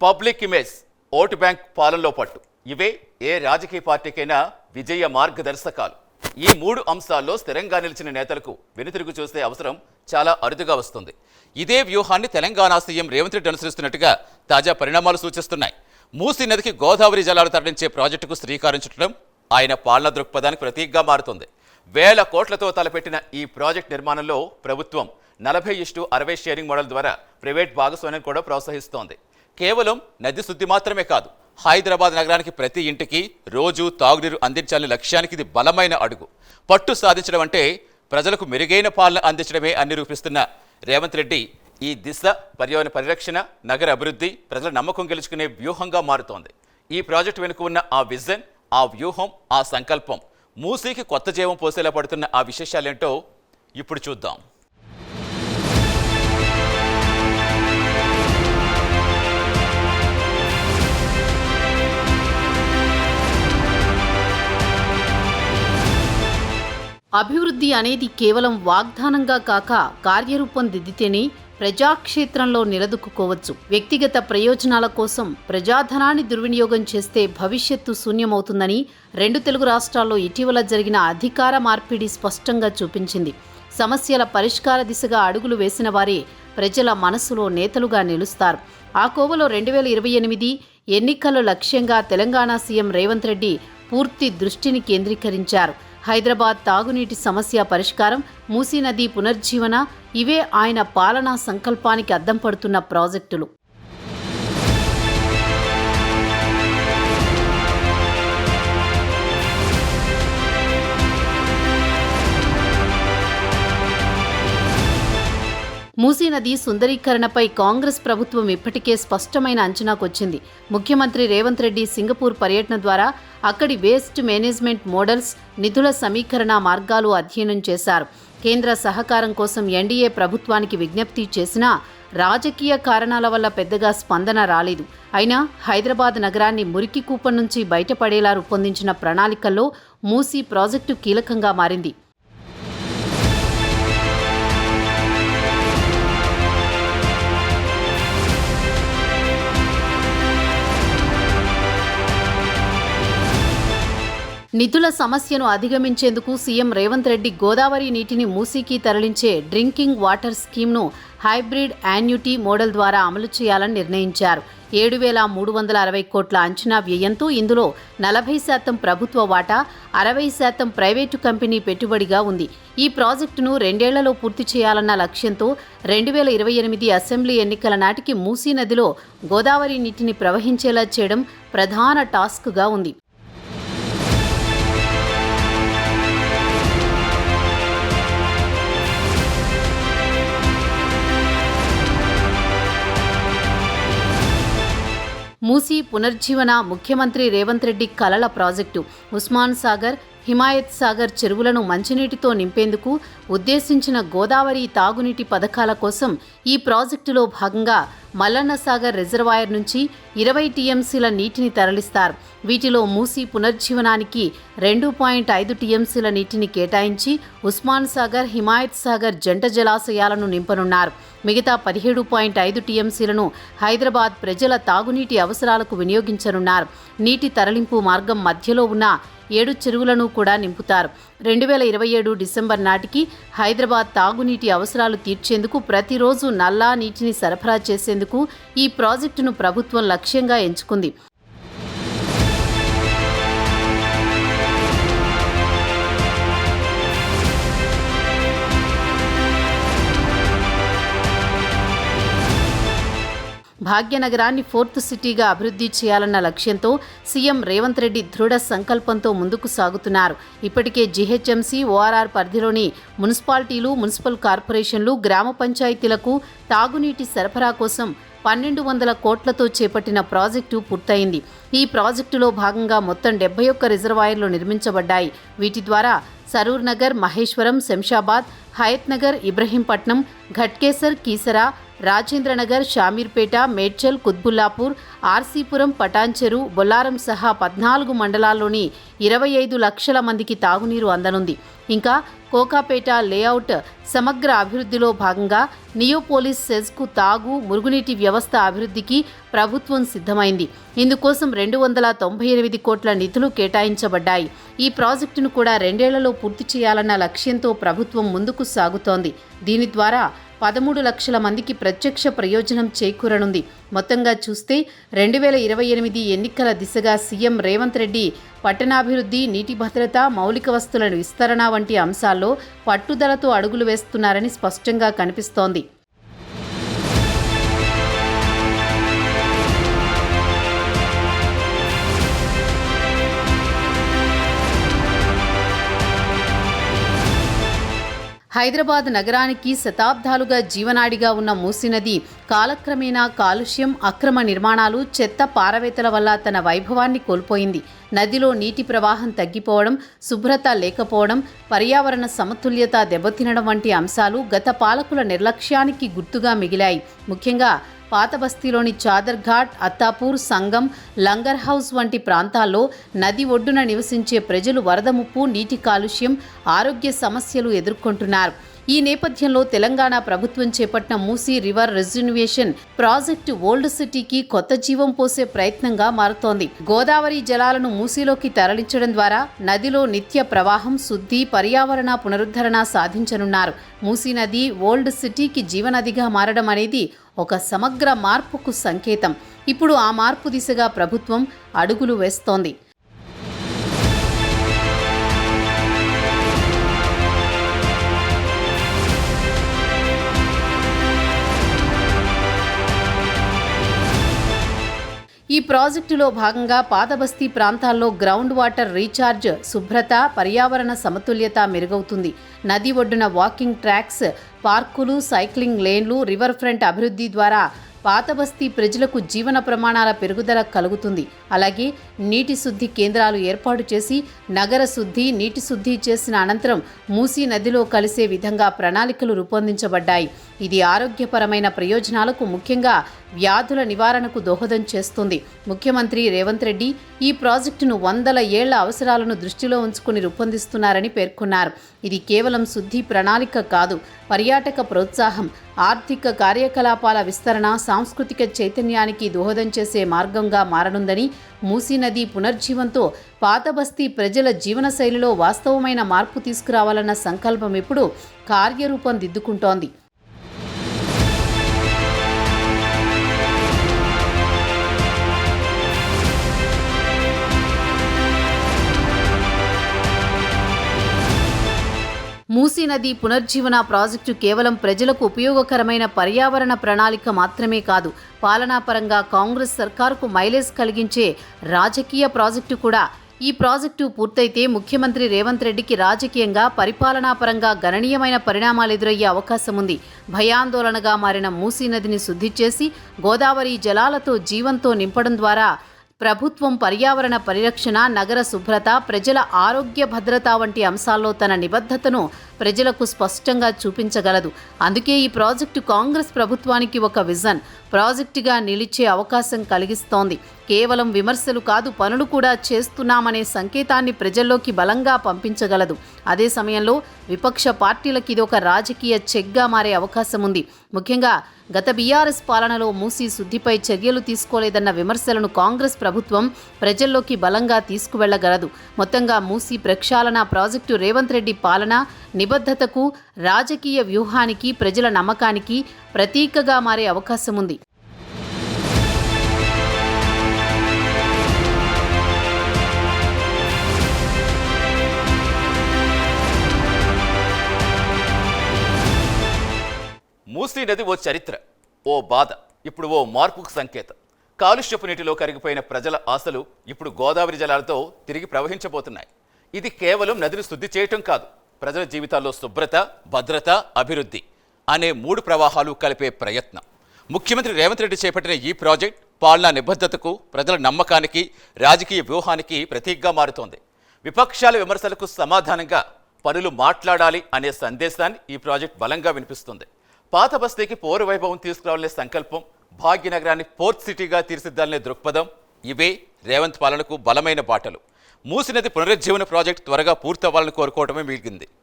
Public image, vote bank పాలనలో పట్టు ఇవే ఏ రాజకీయ పార్టీకైనా విజయ మార్గదర్శకాలు. ఈ 3 అంశాల్లో స్థిరంగా నిలిచిన నేతలకు వెనుతిరుగు చూసే అవసరం చాలా అరుదుగా వస్తుంది. ఇదే వ్యూహాన్ని తెలంగాణ సీఎం రేవంత్ రెడ్డి అనుసరిస్తున్నట్టుగా తాజా పరిణామాలు సూచిస్తున్నాయి. మూసీ నదికి గోదావరి జలాలు తరలించే ప్రాజెక్టుకు శ్రీకారం చుట్టడం ఆయన పాలనా దృక్పథానికి ప్రతీకగా మారుతుంది. వేల కోట్లతో తలపెట్టిన ఈ ప్రాజెక్ట్ నిర్మాణంలో ప్రభుత్వం 40:60 షేరింగ్ మోడల్ ద్వారా ప్రైవేట్ భాగస్వామ్యం కూడా ప్రోత్సహిస్తోంది. కేవలం నది శుద్ధి మాత్రమే కాదు, హైదరాబాద్ నగరానికి ప్రతి ఇంటికి రోజు తాగునీరు అందించాలనే లక్ష్యానికి ఇది బలమైన అడుగు. పట్టు సాధించడం అంటే ప్రజలకు మెరుగైన పాలన అందించడమే అని నిరూపిస్తున్న రేవంత్ రెడ్డి ఈ దిశ పర్యావరణ పరిరక్షణ, నగర అభివృద్ధి, ప్రజల నమ్మకం గెలుచుకునే వ్యూహంగా మారుతోంది. ఈ ప్రాజెక్టు వెనుక ఉన్న ఆ విజన్, ఆ వ్యూహం, ఆ సంకల్పం మూసీకి కొత్త జీవం పోసేలా పడుతున్న ఆ విశేషాలేంటో ఇప్పుడు చూద్దాం. అభివృద్ధి అనేది కేవలం వాగ్దానంగా కాక కార్యరూపం దిద్దితేనే ప్రజాక్షేత్రంలో నిలదొక్కుకోవచ్చు. వ్యక్తిగత ప్రయోజనాల కోసం ప్రజాధనాన్ని దుర్వినియోగం చేస్తే భవిష్యత్తు శూన్యమవుతుందని 2 తెలుగు రాష్ట్రాల్లో ఇటీవల జరిగిన అధికార మార్పిడి స్పష్టంగా చూపించింది. సమస్యల పరిష్కార దిశగా అడుగులు వేసిన వారే ప్రజల మనసులో నేతలుగా నిలుస్తారు. ఆ కోవలో 2028 ఎన్నికల లక్ష్యంగా తెలంగాణ సీఎం రేవంత్ రెడ్డి పూర్తి దృష్టిని కేంద్రీకరించారు. హైదరాబాద్ తాగునీటి సమస్య పరిష్కారం, మూసీ నది పునర్జీవన ఇవే ఆయన పాలనా సంకల్పానికి అద్దం పడుతున్న ప్రాజెక్టులు. మూసీ నది సుందరీకరణపై కాంగ్రెస్ ప్రభుత్వం ఇప్పటికే స్పష్టమైన అంచనాకొచ్చింది. ముఖ్యమంత్రి రేవంత్ రెడ్డి సింగపూర్ పర్యటన ద్వారా అక్కడి వేస్ట్ మేనేజ్మెంట్ మోడల్స్, నిధుల సమీకరణ మార్గాలు అధ్యయనం చేశారు. కేంద్ర సహకారం కోసం ఎన్డీఏ ప్రభుత్వానికి విజ్ఞప్తి చేసినా రాజకీయ కారణాల వల్ల పెద్దగా స్పందన రాలేదు. అయినా హైదరాబాద్ నగరాన్ని మురికి కూపం నుంచి బయటపడేలా రూపొందించిన ప్రణాళికల్లో మూసీ ప్రాజెక్టు కీలకంగా మారింది. నిధుల సమస్యను అధిగమించేందుకు సీఎం రేవంత్ రెడ్డి గోదావరి నీటిని మూసీకి తరలించే డ్రింకింగ్ వాటర్ స్కీమ్ను హైబ్రిడ్ యాన్యుటీ మోడల్ ద్వారా అమలు చేయాలని నిర్ణయించారు. 7,360 కోట్ల అంచనా వ్యయంతో ఇందులో 40% ప్రభుత్వ వాటా, 60% ప్రైవేటు కంపెనీ పెట్టుబడిగా ఉంది. ఈ ప్రాజెక్టును 2 ఏళ్లలో పూర్తి చేయాలన్న లక్ష్యంతో 2028 అసెంబ్లీ ఎన్నికల నాటికి మూసీ నదిలో గోదావరి నీటిని ప్రవహించేలా చేయడం ప్రధాన టాస్క్గా ఉంది. మూసీ పునర్జీవన ముఖ్యమంత్రి రేవంత్ రెడ్డి కలల ప్రాజెక్టు. ఉస్మాన్ సాగర్, హిమాయత్ సాగర్ చెరువులను మంచినీటితో నింపేందుకు ఉద్దేశించిన గోదావరి తాగునీటి పథకాల కోసం ఈ ప్రాజెక్టులో భాగంగా మల్లన్న సాగర్ రిజర్వాయర్ నుంచి 20 టీఎంసీల నీటిని తరలిస్తారు. వీటిలో మూసీ పునర్జీవనానికి 2.5 టీఎంసీల నీటిని కేటాయించి ఉస్మాన్ సాగర్, హిమాయత్ సాగర్ జంట జలాశయాలను నింపనున్నారు. మిగతా 17.5 టీఎంసీలను హైదరాబాద్ ప్రజల తాగునీటి అవసరాలకు వినియోగించనున్నారు. నీటి తరలింపు మార్గం మధ్యలో ఉన్న 7 చెరువులను కూడా నింపుతారు. 2027 డిసెంబర్ నాటికి హైదరాబాద్ తాగునీటి అవసరాలు తీర్చేందుకు ప్రతిరోజు నల్లా నీటిని సరఫరా చేసేందుకు ఈ ప్రాజెక్టును ప్రభుత్వం లక్ష్యంగా ఎంచుకుంది. భాగ్యనగరాన్ని 4th సిటీగా అభివృద్ధి చేయాలన్న లక్ష్యంతో సీఎం రేవంత్ రెడ్డి దృఢ సంకల్పంతో ముందుకు సాగుతున్నారు. ఇప్పటికే జీహెచ్ఎంసీ, ఓఆర్ఆర్ పరిధిలోని మున్సిపాలిటీలు, మున్సిపల్ కార్పొరేషన్లు, గ్రామ పంచాయతీలకు తాగునీటి సరఫరా కోసం 1,200 కోట్లతో చేపట్టిన ప్రాజెక్టు పూర్తయింది. ఈ ప్రాజెక్టులో భాగంగా మొత్తం 71 రిజర్వాయర్లు నిర్మించబడ్డాయి. వీటి ద్వారా సరూర్ నగర్, మహేశ్వరం, శంషాబాద్, హయత్ నగర్, ఇబ్రహీంపట్నం, ఘట్కేసర్, కీసరా, రాజేంద్రనగర్, షామీర్పేట, మేడ్చల్, కుత్బుల్లాపూర్, ఆర్సీపురం, పటాన్చెరు, బొల్లారం సహా 14 మండలాల్లోని 25 లక్షల మందికి తాగునీరు అందనుంది. ఇంకా కోకాపేట లేఅవుట్ సమగ్ర అభివృద్ధిలో భాగంగా నియోపోలిస్ సెజ్కు తాగు, మురుగునీటి వ్యవస్థ అభివృద్ధికి ప్రభుత్వం సిద్ధమైంది. ఇందుకోసం 298 కోట్ల నిధులు కేటాయించబడ్డాయి. ఈ ప్రాజెక్టును కూడా 2 ఏళ్లలో పూర్తి చేయాలన్న లక్ష్యంతో ప్రభుత్వం ముందుకు సాగుతోంది. దీని ద్వారా 13 లక్షల మందికి ప్రత్యక్ష ప్రయోజనం చేకూరనుంది. మొత్తంగా చూస్తే 2028 ఎన్నికల దిశగా సీఎం రేవంత్ రెడ్డి పట్టణాభివృద్ధి, నీటి భద్రత, మౌలిక వస్తువుల విస్తరణ వంటి అంశాల్లో పట్టుదలతో అడుగులు వేస్తున్నారని స్పష్టంగా కనిపిస్తోంది. హైదరాబాద్ నగరానికి శతాబ్దాలుగా జీవనాడిగా ఉన్న మూసీ నది కాలక్రమేణా కాలుష్యం, అక్రమ నిర్మాణాలు, చెత్త పారవేతల వల్ల తన వైభవాన్ని కోల్పోయింది. నదిలో నీటి ప్రవాహం తగ్గిపోవడం, శుభ్రత లేకపోవడం, పర్యావరణ సమతుల్యత దెబ్బతినడం వంటి అంశాలు గత పాలకుల నిర్లక్ష్యానికి గుర్తుగా మిగిలాయి. ముఖ్యంగా పాత బస్తీలోని చాదర్ ఘాట్, అత్తాపూర్, సంగం, లంగర్ హౌస్ వంటి ప్రాంతాల్లో నది ఒడ్డున నివసించే ప్రజలు వరద ముప్పు, నీటి కాలుష్యం, ఆరోగ్య సమస్యలు ఎదుర్కొంటున్నారు. ఈ నేపథ్యంలో తెలంగాణ ప్రభుత్వం చేపట్టిన Musi river reservation project old సిటీకి కొత్త జీవం పోసే ప్రయత్నంగా మారుతోంది. గోదావరి జలాలను మూసీలోకి తరలించడం ద్వారా నదిలో నిత్య ప్రవాహం, శుద్ధి, పర్యావరణ పునరుద్ధరణ సాధించనున్నారు. మూసీ నది ఓల్డ్ సిటీకి జీవనదిగా మారడం అనేది ఒక సమగ్ర మార్పుకు సంకేతం. ఇప్పుడు ఆ మార్పు దిశగా ప్రభుత్వం అడుగులు వేస్తోంది. ఈ ప్రాజెక్టులో భాగంగా పాతబస్తీ ప్రాంతాల్లో గ్రౌండ్ వాటర్ రీఛార్జ్, శుభ్రత, పర్యావరణ సమతుల్యత మెరుగవుతుంది. నది ఒడ్డున వాకింగ్ ట్రాక్స్, పార్కులు, సైక్లింగ్ లేన్లు, రివర్ ఫ్రంట్ అభివృద్ధి ద్వారా పాతబస్తీ ప్రజలకు జీవన ప్రమాణాల పెరుగుదల కలుగుతుంది. అలాగే నీటి శుద్ధి కేంద్రాలు ఏర్పాటు చేసి నగర శుద్ధి, నీటి శుద్ధి చేసిన అనంతరం మూసీ నదిలో కలిసే విధంగా ప్రణాళికలు రూపొందించబడ్డాయి. ఇది ఆరోగ్యపరమైన ప్రయోజనాలకు, ముఖ్యంగా వ్యాధుల నివారణకు దోహదం చేస్తుంది. ముఖ్యమంత్రి రేవంత్ రెడ్డి ఈ ప్రాజెక్టును 100 ఏళ్ల అవసరాలను దృష్టిలో ఉంచుకుని రూపొందిస్తున్నారని పేర్కొన్నారు. ఇది కేవలం శుద్ధి ప్రణాళిక కాదు, పర్యాటక ప్రోత్సాహం, ఆర్థిక కార్యకలాపాల విస్తరణ, సాంస్కృతిక చైతన్యానికి దోహదం చేసే మార్గంగా మారనుందని, మూసీ నది పునర్జీవంతో పాతబస్తీ ప్రజల జీవనశైలిలో వాస్తవమైన మార్పు తీసుకురావాలన్న సంకల్పం ఇప్పుడు కార్యరూపం దిద్దుకుంటోంది. మూసీ నది పునర్జీవన ప్రాజెక్టు కేవలం ప్రజలకు ఉపయోగకరమైన పర్యావరణ ప్రణాళిక మాత్రమే కాదు, పాలనాపరంగా కాంగ్రెస్ సర్కారుకు మైలేజ్ కలిగించే రాజకీయ ప్రాజెక్టు కూడా. ఈ ప్రాజెక్టు పూర్తయితే ముఖ్యమంత్రి రేవంత్ రెడ్డికి రాజకీయంగా, పరిపాలనాపరంగా గణనీయమైన పరిణామాలు ఎదురయ్యే అవకాశం ఉంది. భయాందోళనగా మారిన మూసీ నదిని శుద్ధి చేసి గోదావరి జలాలతో జీవంతో నింపడం ద్వారా ప్రభుత్వం పర్యావరణ పరిరక్షణ, నగర శుభ్రత, ప్రజల ఆరోగ్య భద్రత వంటి అంశాల్లో తన నిబద్ధతను ప్రజలకు స్పష్టంగా చూపించగలదు. అందుకే ఈ ప్రాజెక్టు కాంగ్రెస్ ప్రభుత్వానికి ఒక విజన్ ప్రాజెక్టుగా నిలిచే అవకాశం కలిగిస్తోంది. కేవలం విమర్శలు కాదు, పనులు కూడా చేస్తున్నామనే సంకేతాన్ని ప్రజల్లోకి బలంగా పంపించగలదు. అదే సమయంలో విపక్ష పార్టీలకు ఇది ఒక రాజకీయ చెక్గా మారే అవకాశం ఉంది. ముఖ్యంగా గత బీఆర్ఎస్ పాలనలో మూసీ శుద్ధిపై చర్యలు తీసుకోలేదన్న విమర్శలను కాంగ్రెస్ ప్రభుత్వం ప్రజల్లోకి బలంగా తీసుకువెళ్లగలదు. మొత్తంగా మూసీ ప్రక్షాళన ప్రాజెక్టు రేవంత్ రెడ్డి పాలన, నిబద్ధతకు, రాజకీయ వ్యూహానికి, ప్రజల నమ్మకానికి ప్రతీకగా మారే అవకాశం ఉంది. మూసీ నది ఓ చరిత్ర, ఓ బాధ, ఇప్పుడు ఓ మార్పుకు సంకేతం. కాలుష్యపు నీటిలో కరిగిపోయిన ప్రజల ఆశలు ఇప్పుడు గోదావరి జలాలతో తిరిగి ప్రవహించబోతున్నాయి. ఇది కేవలం నదిని శుద్ధి చేయటం కాదు, ప్రజల జీవితాల్లో శుభ్రత, భద్రత, అభివృద్ధి అనే 3 ప్రవాహాలు కలిపే ప్రయత్నం. ముఖ్యమంత్రి రేవంత్ రెడ్డి చేపట్టిన ఈ ప్రాజెక్ట్ పాలనా నిబద్ధతకు, ప్రజల నమ్మకానికి, రాజకీయ వ్యూహానికి ప్రతీకగా మారుతోంది. విపక్షాల విమర్శలకు సమాధానంగా పనులు మాట్లాడాలి అనే సందేశాన్ని ఈ ప్రాజెక్ట్ బలంగా వినిపిస్తుంది. పాత బస్తీకి పోరు వైభవం తీసుకురావాలనే సంకల్పం, భాగ్యనగరాన్ని పోర్ట్ సిటీగా తీర్చిదిద్దాలనే దృక్పథం ఇవే రేవంత్ పాలనకు బలమైన బాటలు. మూసినది పునరుజ్జీవన ప్రాజెక్టు త్వరగా పూర్తవ్వాలని కోరుకోవడమే మిగిలింది.